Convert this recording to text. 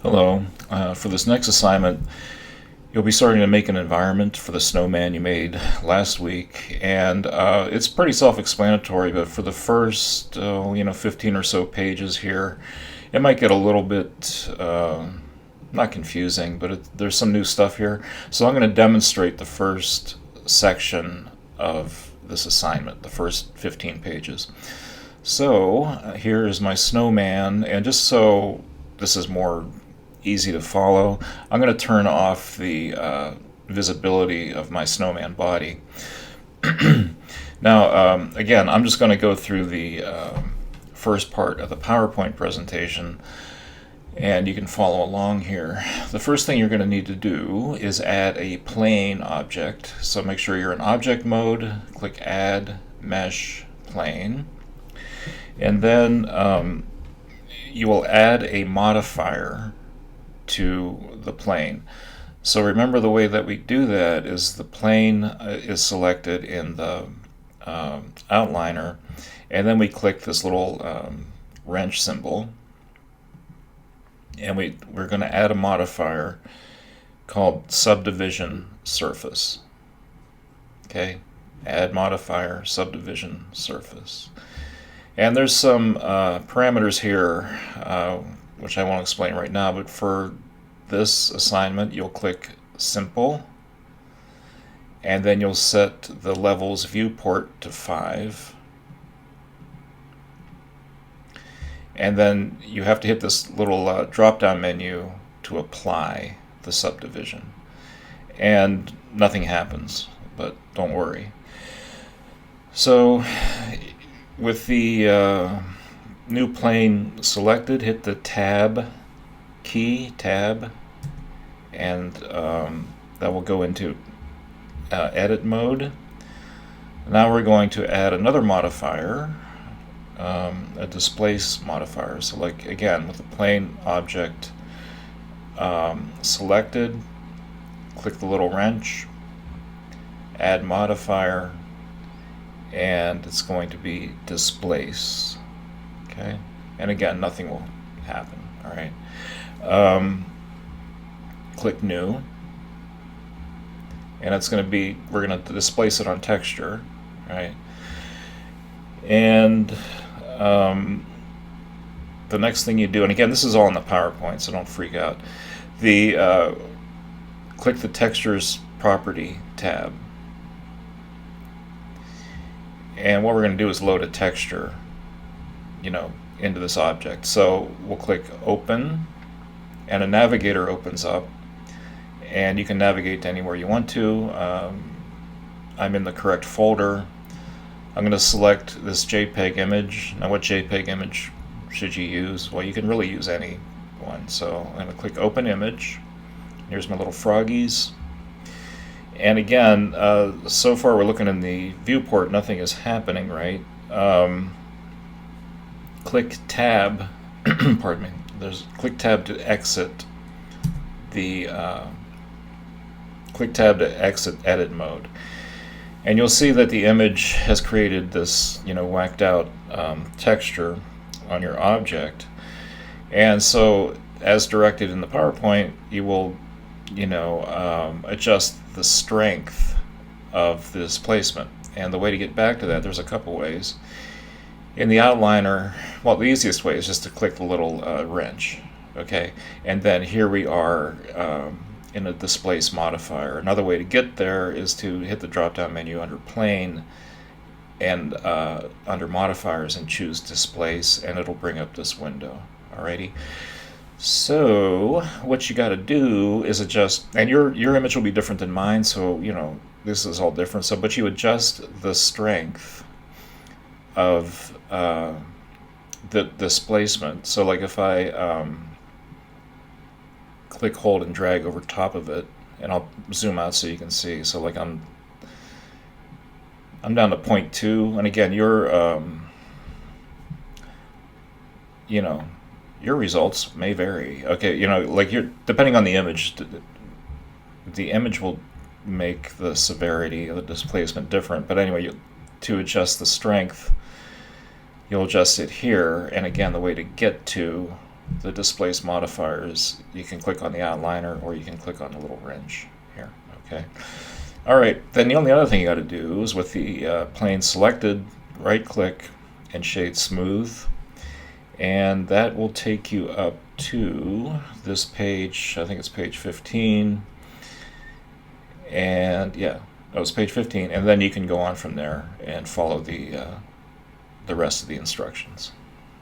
Hello. For this next assignment, you'll be starting to make an environment for the snowman you made last week, and it's pretty self-explanatory. But for the first, 15 or so pages here, it might get a little bit not confusing, but there's some new stuff here. So I'm going to demonstrate the first section of this assignment, the first 15 pages. So here is my snowman, and just so this is more easy to follow, I'm going to turn off the visibility of my snowman body. Now, again, I'm just going to go through the first part of the PowerPoint presentation, and you can follow along here. The first thing you're going to need to do is add a plane object. So make sure you're in object mode, click Add Mesh Plane, and then you will add a modifier to the plane. So remember, the way that we do that is the plane is selected in the outliner, and then we click this little wrench symbol, and we're going to add a modifier called subdivision surface. Okay, add modifier subdivision surface. And there's some parameters here, which I won't explain right now, but for this assignment, you'll click Simple, and then you'll set the levels viewport to 5. And then you have to hit this little drop-down menu to apply the subdivision. And nothing happens, but don't worry. So with the new plane selected, hit the Tab key, and that will go into edit mode. Now we're going to add another modifier, a displace modifier. So like, again, with the plane object selected, click the little wrench, add modifier, and it's going to be displace. Okay, and again, nothing will happen. All right, click new, and it's going to be, we're going to displace it on texture, right? And the next thing you do, and again, this is all in the PowerPoint, so don't freak out. Click the textures property tab, and what we're going to do is load a texture, into this object. So we'll click open, and a navigator opens up, and you can navigate to anywhere you want to. I'm in the correct folder. I'm going to select this JPEG image. Now, what JPEG image should you use? Well, you can really use any one. So I'm going to click open image. Here's my little froggies. And again, so far we're looking in the viewport, nothing is happening, right? Click tab, pardon me, click tab to exit the, click tab to exit edit mode. And you'll see that the image has created this, whacked out texture on your object. And so, as directed in the PowerPoint, you will, adjust the strength of this placement. And the way to get back to that, there's a couple ways. In the outliner, well, the easiest way is just to click the little wrench, okay? And then here we are in a displace modifier. Another way to get there is to hit the drop-down menu under plane and under modifiers and choose displace, and it'll bring up this window. Alrighty. So what you got to do is adjust, and your image will be different than mine, so this is all different. So, but you adjust the strength of the displacement. So like if I click, hold, and drag over top of it, and I'll zoom out so you can see. So like I'm down to 0.2, and again, your results may vary. Okay, like depending on the image, the image will make the severity of the displacement different. But anyway, to adjust the strength, you'll adjust it here, and again, the way to get to the displace modifiers, you can click on the outliner or you can click on the little wrench here. Okay. All right, then the only other thing you got to do is with the plane selected, right click and shade smooth, and that will take you up to this page. I think it's page 15, and yeah, that was page 15, and then you can go on from there and follow the rest of the instructions.